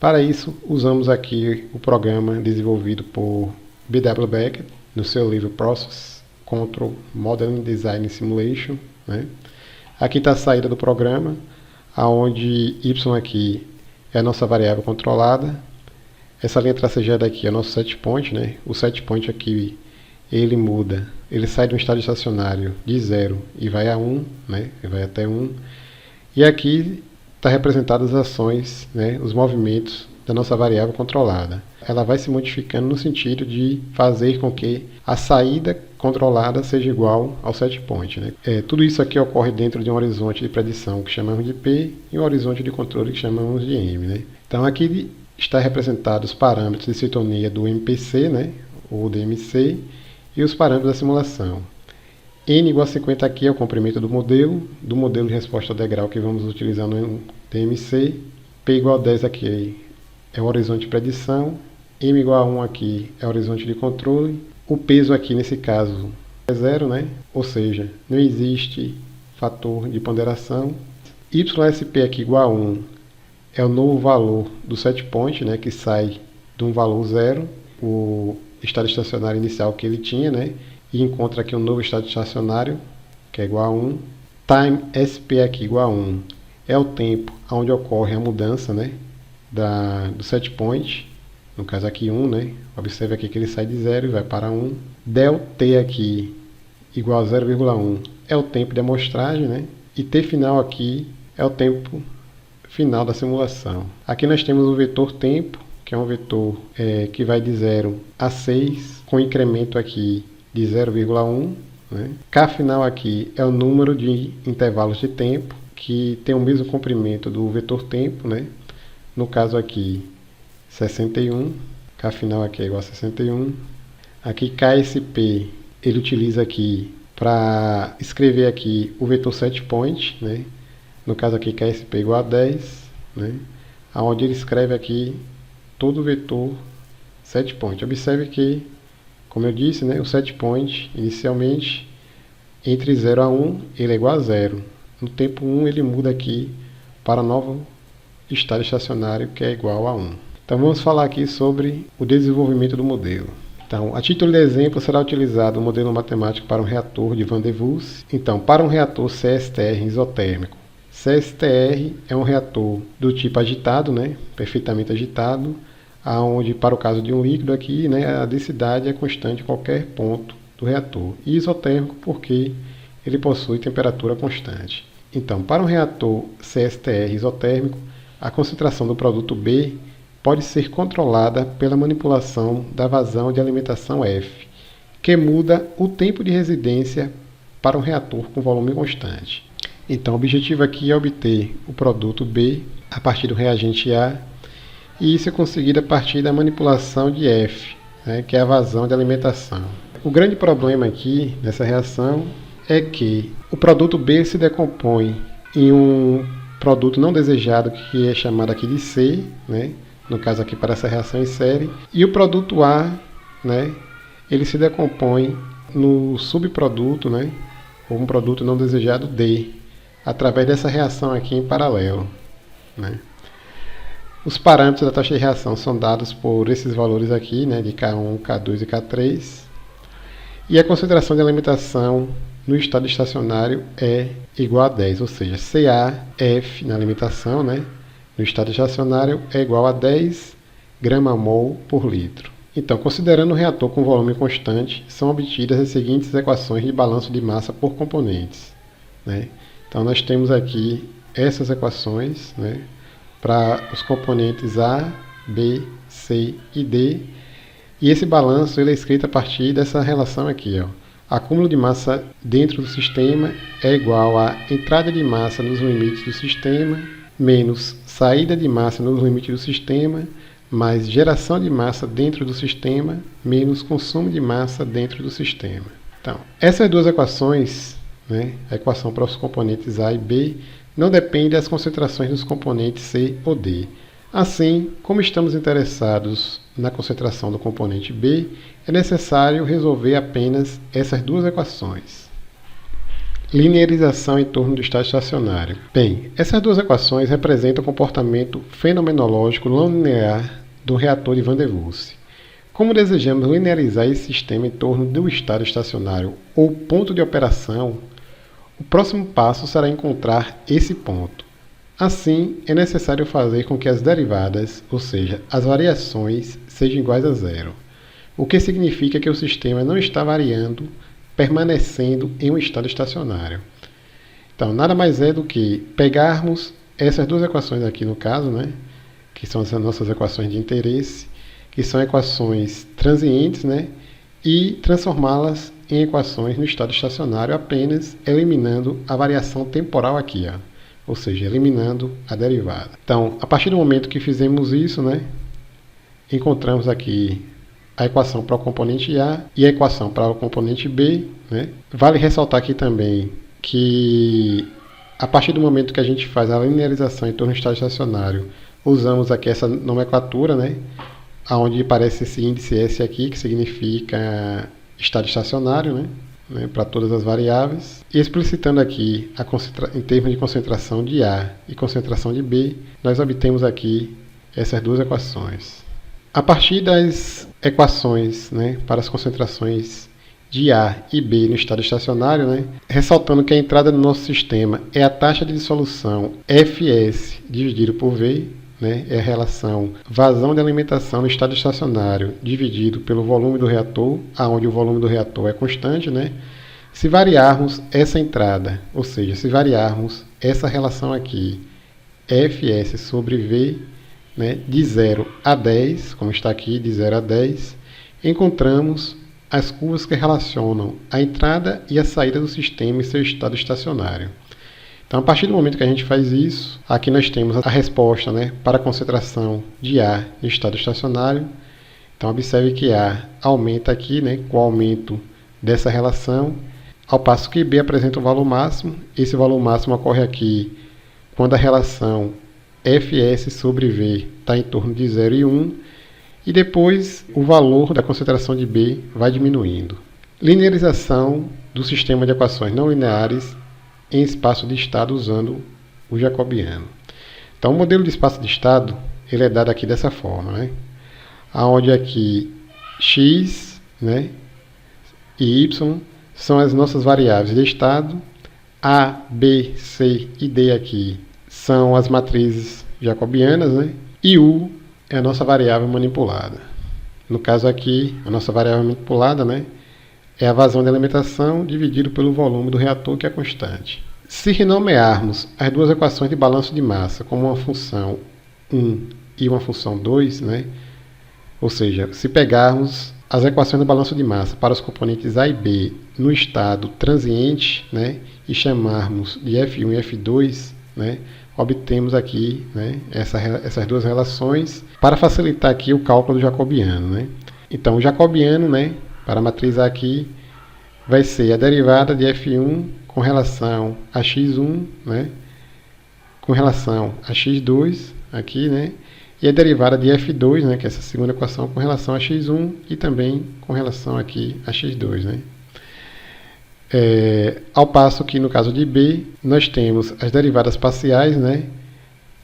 Para isso, usamos aqui o programa desenvolvido por B.W. Beckett, no seu livro Process Control Modeling Design Simulation, né? Aqui está a saída do programa, onde y aqui é a nossa variável controlada. Essa linha tracejada aqui é o nosso set point, né? O set point aqui ele muda, ele sai de um estado estacionário de 0 e vai a 1, né? E vai até 1. E aqui está representadas as ações, né? Os movimentos da nossa variável controlada. Ela vai se modificando no sentido de fazer com que a saída controlada seja igual ao set point, né? Tudo isso aqui ocorre dentro de um horizonte de predição que chamamos de P e um horizonte de controle que chamamos de M, né? Então aqui está representado os parâmetros de sintonia do MPC, né? Ou DMC, e os parâmetros da simulação. N igual a 50 aqui é o comprimento do modelo de resposta ao degrau que vamos utilizar no DMC. P igual a 10 aqui é o horizonte de predição. M igual a 1 aqui é o horizonte de controle. O peso aqui, nesse caso, é 0, né? Ou seja, não existe fator de ponderação. YSP aqui igual a 1 é o novo valor do set point, né? Que sai de um valor 0. O estado estacionário inicial que ele tinha, né? E encontra aqui um novo estado estacionário, que é igual a 1. Time SP aqui igual a 1 é o tempo onde ocorre a mudança, né? Do set point, no caso aqui 1, né? Observe aqui que ele sai de 0 e vai para 1. Del T aqui igual a 0,1 é o tempo de amostragem, né? E T final aqui é o tempo final da simulação. Aqui nós temos o vetor tempo, que é um vetor que vai de 0 a 6, com incremento aqui de 0,1. Né? K final aqui é o número de intervalos de tempo, que tem o mesmo comprimento do vetor tempo, né? No caso aqui, 61. K final aqui é igual a 61. Aqui KSP, ele utiliza aqui para escrever aqui o vetor set point, né? No caso aqui, KSP igual a 10, né? Onde ele escreve aqui todo o vetor set point. Observe que, como eu disse, né, o set point, inicialmente, entre 0 a 1, ele é igual a 0. No tempo 1, ele muda aqui para novo estado estacionário, que é igual a 1. Então, vamos falar aqui sobre o desenvolvimento do modelo. Então, a título de exemplo, será utilizado o modelo matemático para um reator de Van der Waals. Então, para um reator CSTR isotérmico, CSTR é um reator do tipo agitado, né, perfeitamente agitado, onde, para o caso de um líquido aqui, né, a densidade é constante em qualquer ponto do reator. E isotérmico porque ele possui temperatura constante. Então, para um reator CSTR isotérmico, a concentração do produto B pode ser controlada pela manipulação da vazão de alimentação F, que muda o tempo de residência para um reator com volume constante. Então, o objetivo aqui é obter o produto B a partir do reagente A, e isso é conseguido a partir da manipulação de F, né, que é a vazão de alimentação. O grande problema aqui nessa reação é que o produto B se decompõe em um produto não desejado, que é chamado aqui de C, né, no caso aqui para essa reação em série, e o produto A, né, ele se decompõe no subproduto, né, ou um produto não desejado D, através dessa reação aqui em paralelo, né. Os parâmetros da taxa de reação são dados por esses valores aqui, né, de K1, K2 e K3. E a concentração de alimentação no estado estacionário é igual a 10, ou seja, CaF na alimentação, né, no estado estacionário é igual a 10 grama-mol por litro. Então, considerando o reator com volume constante, são obtidas as seguintes equações de balanço de massa por componentes, né? Então, nós temos aqui essas equações, né, para os componentes A, B, C e D. E esse balanço ele é escrito a partir dessa relação aqui, ó. Acúmulo de massa dentro do sistema é igual a entrada de massa nos limites do sistema, menos saída de massa nos limites do sistema, mais geração de massa dentro do sistema, menos consumo de massa dentro do sistema. Então, essas duas equações, né, a equação para os componentes A e B, não depende das concentrações dos componentes C ou D. Assim, como estamos interessados na concentração do componente B, é necessário resolver apenas essas duas equações. Linearização em torno do estado estacionário. Bem, essas duas equações representam o comportamento fenomenológico não linear do reator de Van der Waals. Como desejamos linearizar esse sistema em torno do estado estacionário ou ponto de operação, o próximo passo será encontrar esse ponto. Assim, é necessário fazer com que as derivadas, ou seja, as variações, sejam iguais a zero, o que significa que o sistema não está variando, permanecendo em um estado estacionário. Então, nada mais é do que pegarmos essas duas equações aqui no caso, né, que são as nossas equações de interesse, que são equações transientes, né, e transformá-las em equações no estado estacionário, apenas eliminando a variação temporal aqui, ó, ou seja, eliminando a derivada. Então, a partir do momento que fizemos isso, né, encontramos aqui a equação para o componente A e a equação para o componente B, né? Vale ressaltar aqui também que a partir do momento que a gente faz a linearização em torno do estado estacionário, usamos aqui essa nomenclatura, né, onde aparece esse índice S aqui, que significa estado estacionário, né, para todas as variáveis. E explicitando aqui em termos de concentração de A e concentração de B, nós obtemos aqui essas duas equações. A partir das equações, né, para as concentrações de A e B no estado estacionário, né, ressaltando que a entrada do nosso sistema é a taxa de dissolução Fs dividido por V, né, é a relação vazão de alimentação no estado estacionário dividido pelo volume do reator, onde o volume do reator é constante, né? Se variarmos essa entrada, ou seja, se variarmos essa relação aqui, Fs sobre V, né, de 0 a 10, como está aqui, de 0 a 10, encontramos as curvas que relacionam a entrada e a saída do sistema em seu estado estacionário. Então, a partir do momento que a gente faz isso, aqui nós temos a resposta, né, para a concentração de A em estado estacionário. Então, observe que A aumenta aqui, né, com o aumento dessa relação, ao passo que B apresenta o valor máximo. Esse valor máximo ocorre aqui quando a relação Fs sobre V está em torno de 0 e 1, e depois o valor da concentração de B vai diminuindo. Linearização do sistema de equações não lineares em espaço de estado usando o jacobiano. Então, o modelo de espaço de estado ele é dado aqui dessa forma, né? Onde aqui x, né, e y são as nossas variáveis de estado, A, B, C e D aqui são as matrizes jacobianas, né? E U é a nossa variável manipulada. No caso aqui, a nossa variável manipulada, né, é a vazão de alimentação dividido pelo volume do reator, que é constante. Se renomearmos as duas equações de balanço de massa como uma função 1 e uma função 2, né, ou seja, se pegarmos as equações do balanço de massa para os componentes A e B no estado transiente, né, e chamarmos de F1 e F2, né, obtemos aqui, né, essas duas relações para facilitar aqui o cálculo do jacobiano, né. Então, o jacobiano, né, para matrizar aqui, vai ser a derivada de F1 com relação a x1, né, com relação a x2, aqui, né, e a derivada de F2, né, que é essa segunda equação, com relação a x1 e também com relação aqui a x2, né. Ao passo que no caso de B, nós temos as derivadas parciais, né,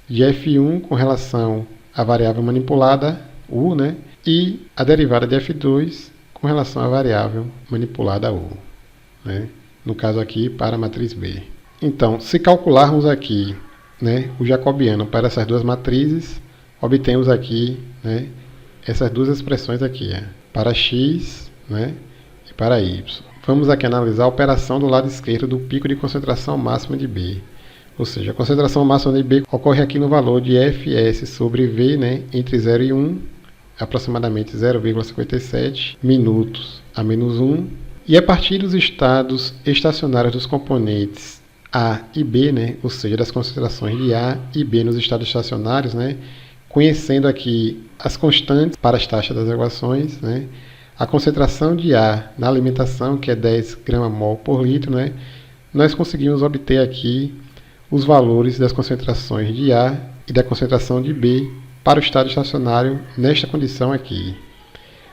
de F1 com relação à variável manipulada, U, né, e a derivada de F2 com relação à variável manipulada U, né. no caso aqui para a matriz B. Então, se calcularmos aqui, né, o jacobiano para essas duas matrizes, obtemos aqui, né, essas duas expressões aqui, para x, né, e para y. Vamos aqui analisar a operação do lado esquerdo do pico de concentração máxima de B. Ou seja, a concentração máxima de B ocorre aqui no valor de Fs sobre V, né, entre 0 e 1, aproximadamente 0,57 minutos a menos 1. E a partir dos estados estacionários dos componentes A e B, né, ou seja, das concentrações de A e B nos estados estacionários, né, conhecendo aqui as constantes para as taxas das equações, né, a concentração de A na alimentação, que é 10 gramas-mol por litro, né, nós conseguimos obter aqui os valores das concentrações de A e da concentração de B para o estado estacionário nesta condição aqui.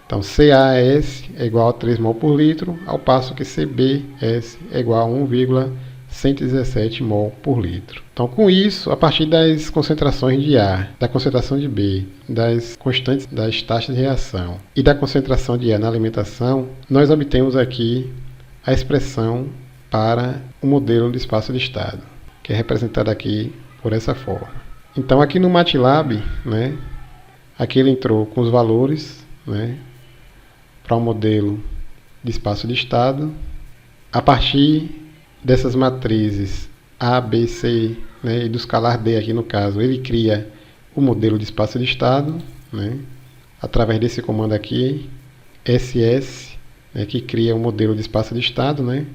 Então, CAS é igual a 3 mol por litro, ao passo que CBS é igual a 1,117 mol por litro. Então, com isso, a partir das concentrações de A, da concentração de B, das constantes das taxas de reação e da concentração de A na alimentação, nós obtemos aqui a expressão para o modelo de espaço de estado, que é representado aqui por essa forma. Então, aqui no MATLAB, né, aqui ele entrou com os valores, né, para o modelo de espaço de estado. A partir dessas matrizes A, B, C, né, e do escalar D aqui no caso, ele cria o modelo de espaço de estado, né, através desse comando aqui, SS, né, que cria o modelo de espaço de estado, né,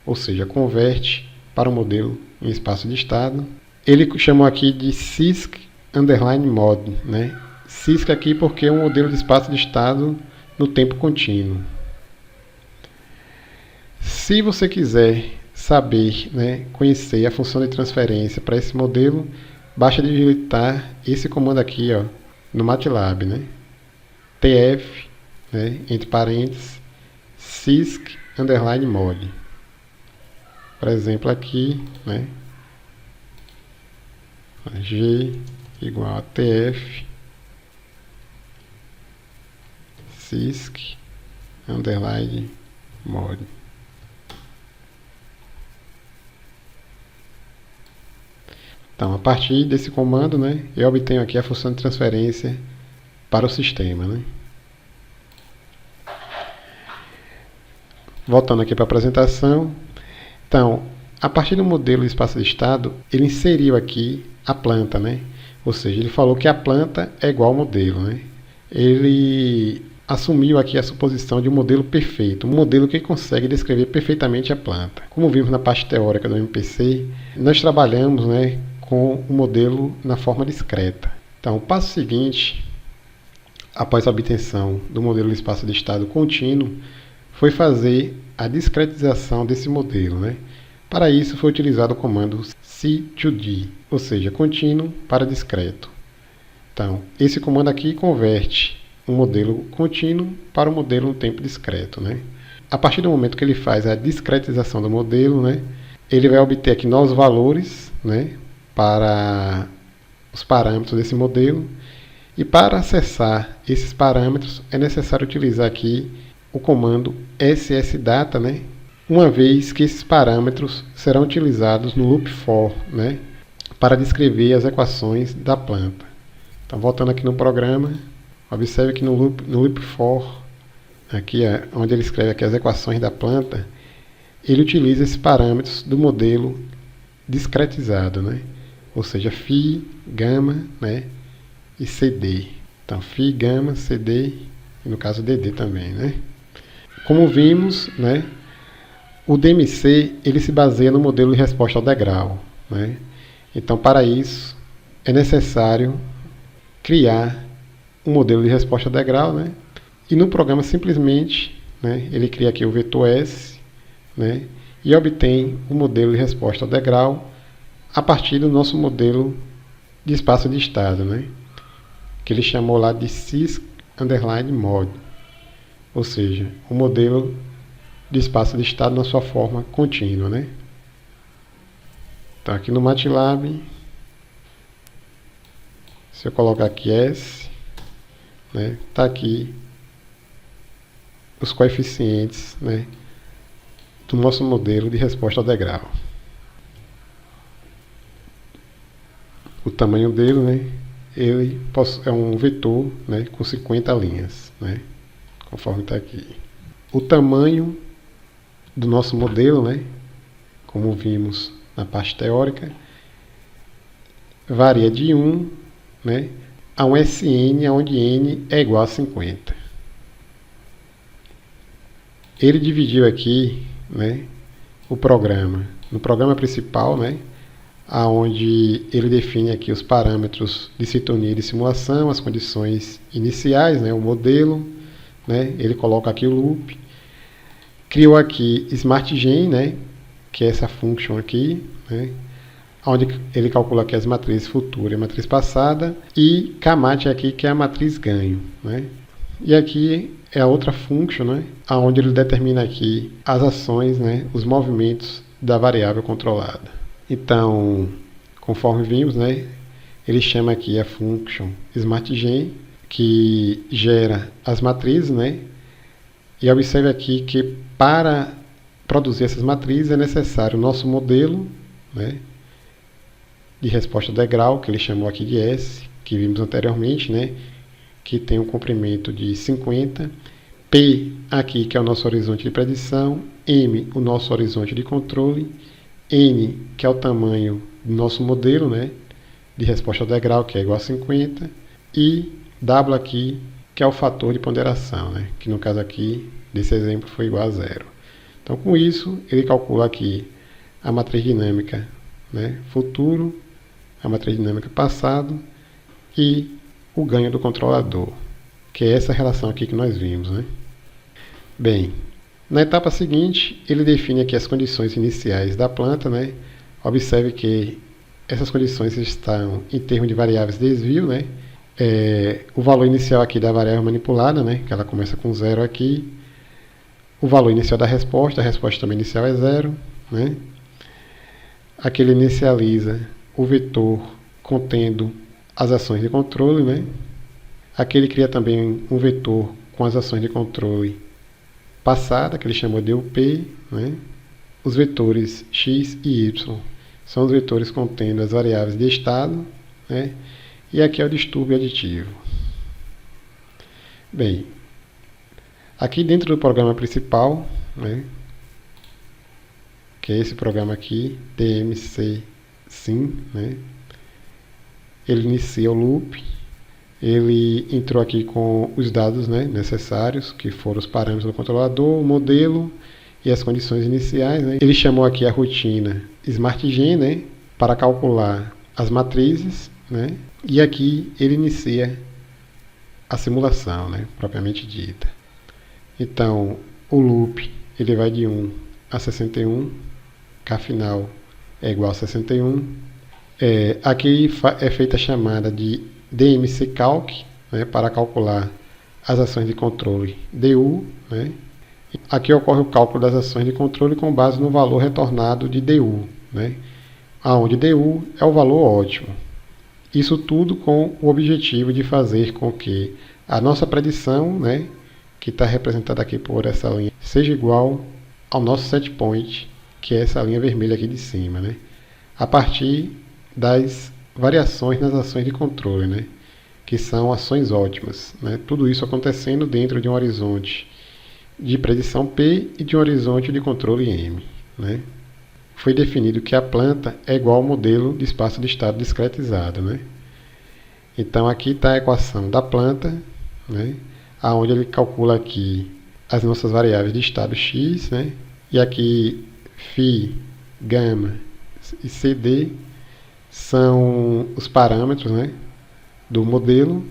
ou seja, converte para o modelo em espaço de estado. Ele chamou aqui de sysc_mod, né? Sysc aqui porque é um modelo de espaço de estado no tempo contínuo. Se você quiser saber, né, conhecer a função de transferência para esse modelo, basta digitar esse comando aqui, ó, no MATLAB, né? TF, né, entre parênteses, sysc_mod. Por exemplo, aqui, né, G igual a TF sysc_mod. Então, a partir desse comando, né, eu obtenho aqui a função de transferência para o sistema, né. Voltando aqui para a apresentação. Então, a partir do modelo de espaço de estado, ele inseriu aqui a planta, né? Ou seja, ele falou que a planta é igual ao modelo, né? Ele assumiu aqui a suposição de um modelo perfeito, um modelo que consegue descrever perfeitamente a planta. Como vimos na parte teórica do MPC, nós trabalhamos, né, com o modelo na forma discreta. Então, o passo seguinte, após a obtenção do modelo de espaço de estado contínuo, foi fazer a discretização desse modelo, né? Para isso foi utilizado o comando C2D, ou seja, contínuo para discreto. Então, esse comando aqui converte um modelo contínuo para um modelo no tempo discreto, né? A partir do momento que ele faz a discretização do modelo, né, ele vai obter aqui novos valores, né, para os parâmetros desse modelo. E para acessar esses parâmetros é necessário utilizar aqui o comando ssdata, né, uma vez que esses parâmetros serão utilizados no loop for, né, para descrever as equações da planta. Então, voltando aqui no programa, observe que no loop for, aqui onde ele escreve aqui as equações da planta, ele utiliza esses parâmetros do modelo discretizado, né, ou seja, φ, gama, né, e CD. Então, φ, gama, CD e no caso DD também, né. Como vimos, né, o DMC ele se baseia no modelo de resposta ao degrau, né? Então, para isso, é necessário criar um modelo de resposta ao degrau, né? E no programa, simplesmente, né, ele cria aqui o vetor S, né, e obtém o modelo de resposta ao degrau a partir do nosso modelo de espaço de estado, né, que ele chamou lá de sys_mod, ou seja, o modelo de espaço de estado na sua forma contínua, né? Então, aqui no MATLAB, se eu colocar aqui S, né, tá aqui os coeficientes, né, do nosso modelo de resposta ao degrau. O tamanho dele, né, ele é um vetor, né, com 50 linhas, né, conforme está aqui. O tamanho do nosso modelo, né, como vimos na parte teórica, varia de 1, né, a um SN, onde N é igual a 50. Ele dividiu aqui, né, o programa. No programa principal, né, onde ele define aqui os parâmetros de sintonia de simulação, as condições iniciais, né, o modelo, né, ele coloca aqui o loop. Criou aqui SmartGen, né, que é essa function aqui, né, onde ele calcula aqui as matrizes futura e a matriz passada, e Kmat aqui, que é a matriz ganho, né. E aqui é a outra function, né, onde ele determina aqui as ações, né, os movimentos da variável controlada. Então, conforme vimos, né, ele chama aqui a function SmartGen, que gera as matrizes, né, e observe aqui que para produzir essas matrizes é necessário o nosso modelo, né, de resposta degrau, que ele chamou aqui de S, que vimos anteriormente, né, que tem um comprimento de 50, P aqui, que é o nosso horizonte de predição, M, o nosso horizonte de controle, N, que é o tamanho do nosso modelo, né, de resposta ao degrau, que é igual a 50, e W aqui, que é o fator de ponderação, né, que no caso aqui, desse exemplo, foi igual a 0. Então, com isso, ele calcula aqui a matriz dinâmica, né, futuro, a matriz dinâmica passado e o ganho do controlador, que é essa relação aqui que nós vimos, né. Bem, na etapa seguinte, ele define aqui as condições iniciais da planta, né. Observe que essas condições estão em termos de variáveis de desvio, né. O valor inicial aqui da variável manipulada, né, que ela começa com 0 aqui. O valor inicial da resposta, a resposta também inicial é 0, né. Aqui ele inicializa o vetor contendo as ações de controle, né. Aqui ele cria também um vetor com as ações de controle passada, que ele chamou de UP, né. Os vetores x e y são os vetores contendo as variáveis de estado, né. E aqui é o distúrbio aditivo. Bem, aqui dentro do programa principal, né, que é esse programa aqui, DMC-SIM, né, ele inicia o loop, ele entrou aqui com os dados, né, necessários, que foram os parâmetros do controlador, o modelo e as condições iniciais, né. Ele chamou aqui a rotina SmartGen, né, para calcular as matrizes, né, e aqui ele inicia a simulação, né, propriamente dita. Então, o loop ele vai de 1 a 61, K final é igual a 61. Aqui é feita a chamada de DMC-Calc, né, para calcular as ações de controle DU, né. Aqui ocorre o cálculo das ações de controle com base no valor retornado de DU, né, onde DU é o valor ótimo. Isso tudo com o objetivo de fazer com que a nossa predição, né, que está representada aqui por essa linha, seja igual ao nosso set point, que é essa linha vermelha aqui de cima, né, a partir das variações nas ações de controle, né, que são ações ótimas, né, tudo isso acontecendo dentro de um horizonte de predição P e de um horizonte de controle M, né. Foi definido que a planta é igual ao modelo de espaço de estado discretizado, né. Então aqui está a equação da planta, né, onde ele calcula aqui as nossas variáveis de estado x, né, e aqui φ, gama e CD são os parâmetros, né, do modelo.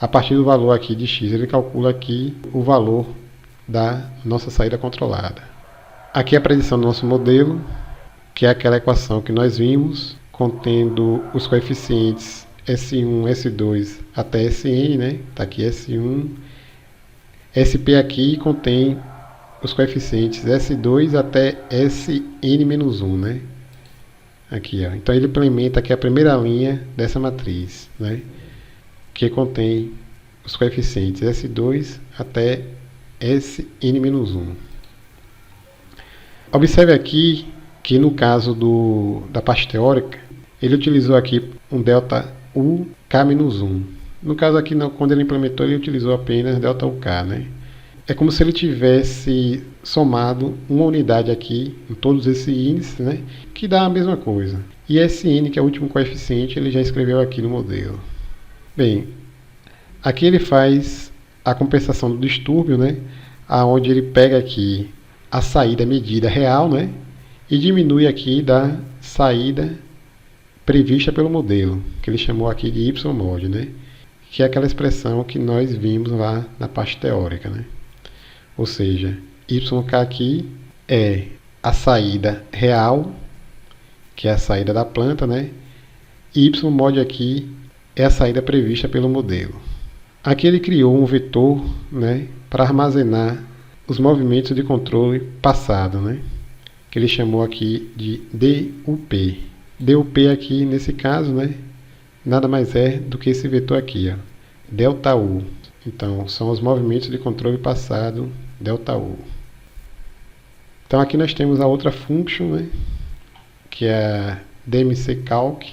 A partir do valor aqui de x, ele calcula aqui o valor da nossa saída controlada. Aqui é a predição do nosso modelo, que é aquela equação que nós vimos, contendo os coeficientes S1, S2 até Sn, né? Está aqui S1. SP aqui contém os coeficientes S2 até Sn-1, né? Aqui, ó. Então ele implementa aqui a primeira linha dessa matriz, né, que contém os coeficientes S2 até Sn-1. Observe aqui que no caso da parte teórica, ele utilizou aqui um delta U K-1. No caso aqui, quando ele implementou, ele utilizou apenas delta UK, né? É como se ele tivesse somado uma unidade aqui em todos esses índices, né? Que dá a mesma coisa. E esse N, que é o último coeficiente, ele já escreveu aqui no modelo. Bem, aqui ele faz a compensação do distúrbio, né? Onde ele pega aqui a saída medida real, né? E diminui aqui da saída prevista pelo modelo, que ele chamou aqui de Y-mod, né? Que é aquela expressão que nós vimos lá na parte teórica, né? Ou seja, YK aqui é a saída real, que é a saída da planta, né? E Y-mod aqui é a saída prevista pelo modelo. Aqui ele criou um vetor, né, para armazenar os movimentos de controle passado, né? Que ele chamou aqui de DUP. DUP aqui, nesse caso, né, nada mais é do que esse vetor aqui, ó, delta U. Então, são os movimentos de controle passado, delta U. Então, aqui nós temos a outra function, né, que é a DMC-Calc,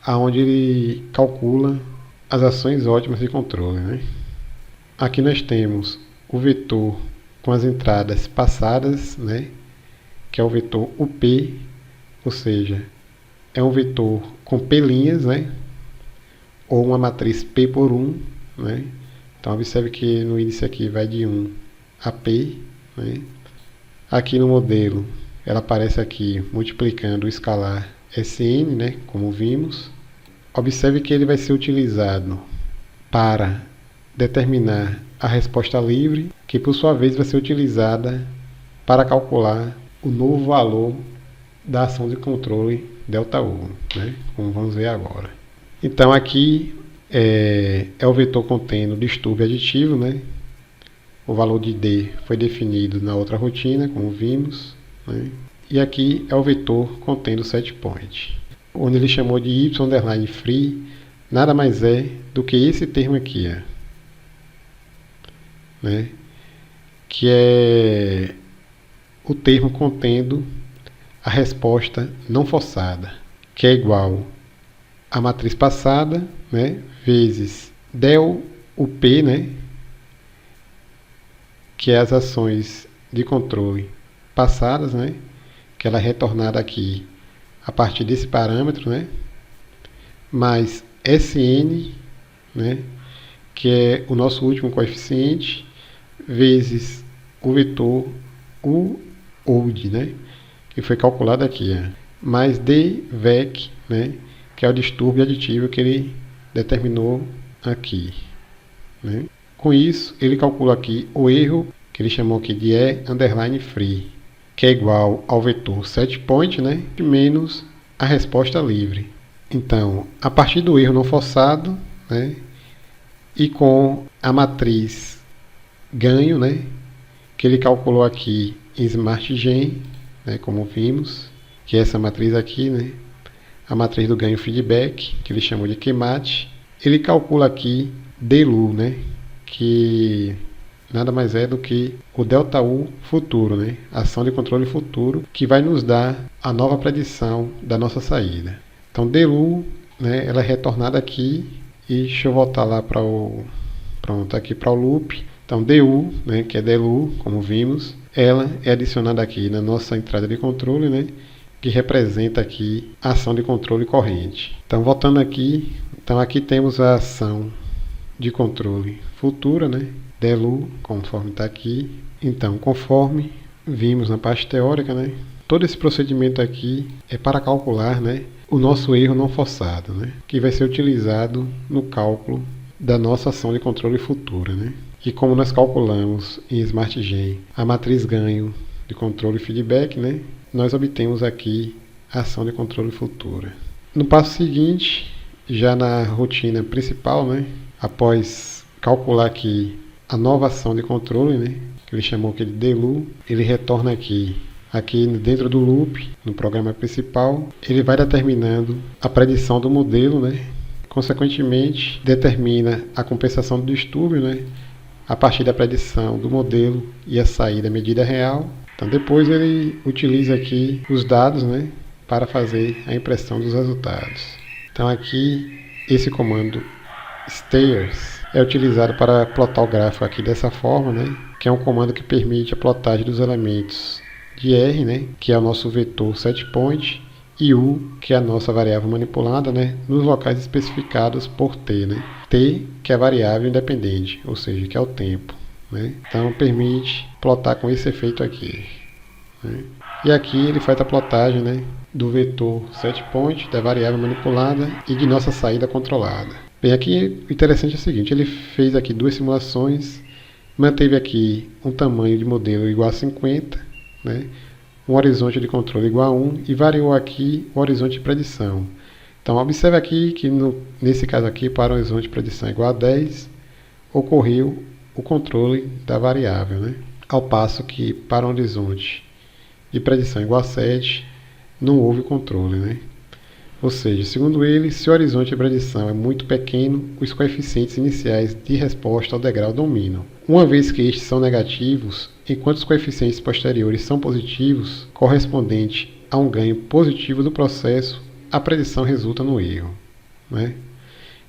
onde ele calcula as ações ótimas de controle, né. Aqui nós temos o vetor com as entradas passadas, né, que é o vetor UP, ou seja, é um vetor com P linhas, né, ou uma matriz P por 1, né. Então, observe que no índice aqui vai de 1 a P, né. Aqui no modelo, ela aparece aqui multiplicando o escalar Sn, né, como vimos. Observe que ele vai ser utilizado para determinar a resposta livre, que por sua vez vai ser utilizada para calcular o novo valor da ação de controle delta U, né, como vamos ver agora. Então aqui é o vetor contendo distúrbio aditivo, né? O valor de D foi definido na outra rotina, como vimos, né? E aqui é o vetor contendo set point, onde ele chamou de y_free, nada mais é do que esse termo aqui, né? Que é o termo contendo a resposta não forçada, que é igual a matriz passada, né, vezes del UP, né, que é as ações de controle passadas, né, que ela é retornada aqui a partir desse parâmetro, né, mais Sn, né, que é o nosso último coeficiente, vezes o vetor UOD, né, que foi calculado aqui, mais dVec, né, que é o distúrbio aditivo que ele determinou aqui, né. Com isso, ele calcula aqui o erro, que ele chamou aqui de E_free, que é igual ao vetor setPoint, né, menos a resposta livre. Então, a partir do erro não forçado, né, e com a matriz ganho, né, que ele calculou aqui em SmartGen, né, como vimos, que é essa matriz aqui, né, a matriz do ganho feedback, que ele chamou de QMAT, ele calcula aqui DLU, né, que nada mais é do que o delta U futuro, né, ação de controle futuro, que vai nos dar a nova predição da nossa saída. Então, DLU, né, ela é retornada aqui, e deixa eu voltar lá para aqui para o loop. Então, DU, né, que é DLU, como vimos, ela é adicionada aqui na nossa entrada de controle, né, que representa aqui a ação de controle corrente. Então, voltando aqui, então aqui temos a ação de controle futura, né, DLU, conforme está aqui. Então, conforme vimos na parte teórica, né, todo esse procedimento aqui é para calcular, né, o nosso erro não forçado, né, que vai ser utilizado no cálculo da nossa ação de controle futura, né. E como nós calculamos em SmartGen a matriz ganho de controle feedback, né, nós obtemos aqui a ação de controle futura. No passo seguinte, já na rotina principal, né, após calcular aqui a nova ação de controle, né, que ele chamou aqui de DLU, ele retorna aqui dentro do loop, no programa principal, ele vai determinando a predição do modelo, né, consequentemente determina a compensação do distúrbio, né, a partir da predição do modelo e a saída medida real. Então, Então depois ele utiliza aqui os dados, né, para fazer a impressão dos resultados. Então aqui esse comando stairs é utilizado para plotar o gráfico aqui dessa forma, né, que é um comando que permite a plotagem dos elementos de R, né, que é o nosso vetor setPoint, e U, que é a nossa variável manipulada, né, nos locais especificados por T, né. T, que é a variável independente, ou seja, que é o tempo, né. Então permite plotar com esse efeito aqui, né. E aqui ele faz a plotagem, né, do vetor setPoint, da variável manipulada e de nossa saída controlada. Bem, aqui o interessante é o seguinte, ele fez aqui duas simulações, manteve aqui um tamanho de modelo igual a 50, né, um horizonte de controle igual a 1 e variou aqui o horizonte de predição. Então observe aqui que nesse caso aqui, para o horizonte de predição igual a 10, ocorreu o controle da variável, né, ao passo que para o horizonte de predição igual a 7, não houve controle, né? Ou seja, segundo ele, se o horizonte de predição é muito pequeno, os coeficientes iniciais de resposta ao degrau dominam. Uma vez que estes são negativos, enquanto os coeficientes posteriores são positivos, correspondente a um ganho positivo do processo, a predição resulta no erro, né?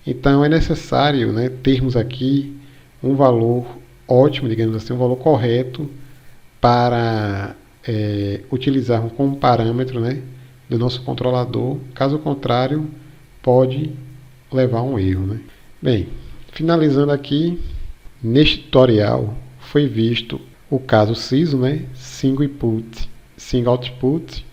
Então é necessário, né, termos aqui um valor ótimo, digamos assim, um valor correto para utilizarmos como parâmetro, né, do nosso controlador. Caso contrário, pode levar a um erro, né? Bem, finalizando aqui, neste tutorial foi visto o caso SISO, né, Single Input, Single Output,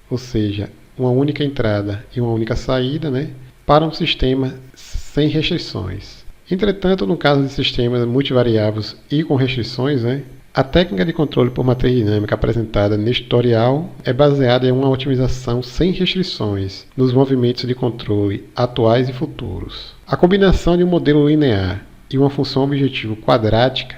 ou seja, uma única entrada e uma única saída, né, para um sistema sem restrições. Entretanto, no caso de sistemas multivariáveis e com restrições, né, a técnica de controle por matriz dinâmica apresentada neste tutorial é baseada em uma otimização sem restrições nos movimentos de controle atuais e futuros. A combinação de um modelo linear e uma função objetivo quadrática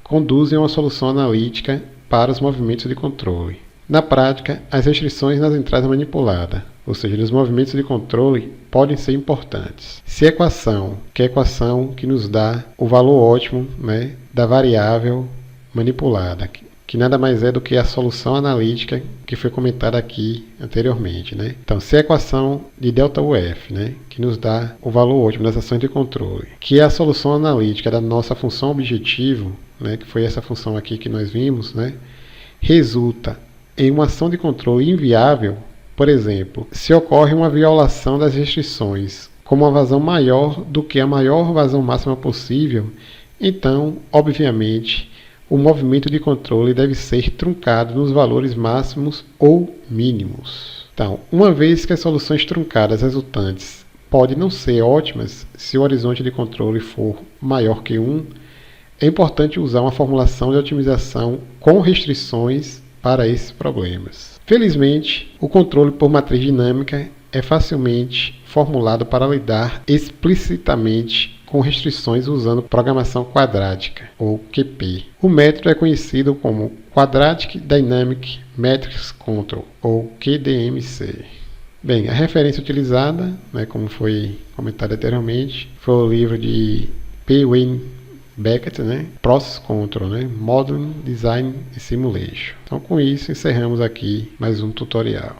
conduzem a uma solução analítica para os movimentos de controle. Na prática, as restrições nas entradas manipuladas, ou seja, nos movimentos de controle, podem ser importantes. Se a equação, que é a equação que nos dá o valor ótimo, né, da variável manipulada, que nada mais é do que a solução analítica que foi comentada aqui anteriormente, né? Então, se a equação de ΔUF, né, que nos dá o valor ótimo das ações de controle, que é a solução analítica da nossa função objetivo, né, que foi essa função aqui que nós vimos, né, resulta em uma ação de controle inviável, por exemplo, se ocorre uma violação das restrições, como uma vazão maior do que a maior vazão máxima possível, então, obviamente, o movimento de controle deve ser truncado nos valores máximos ou mínimos. Então, uma vez que as soluções truncadas resultantes podem não ser ótimas se o horizonte de controle for maior que 1, é importante usar uma formulação de otimização com restrições para esses problemas. Felizmente, o controle por matriz dinâmica é facilmente formulado para lidar explicitamente com restrições usando programação quadrática, ou QP. O método é conhecido como Quadratic Dynamic Matrix Control, ou QDMC. Bem, a referência utilizada, né, como foi comentado anteriormente, foi o livro de P. Wayne Beckett, né, Process Control, né, Modern Design and Simulation. Então, com isso, encerramos aqui mais um tutorial.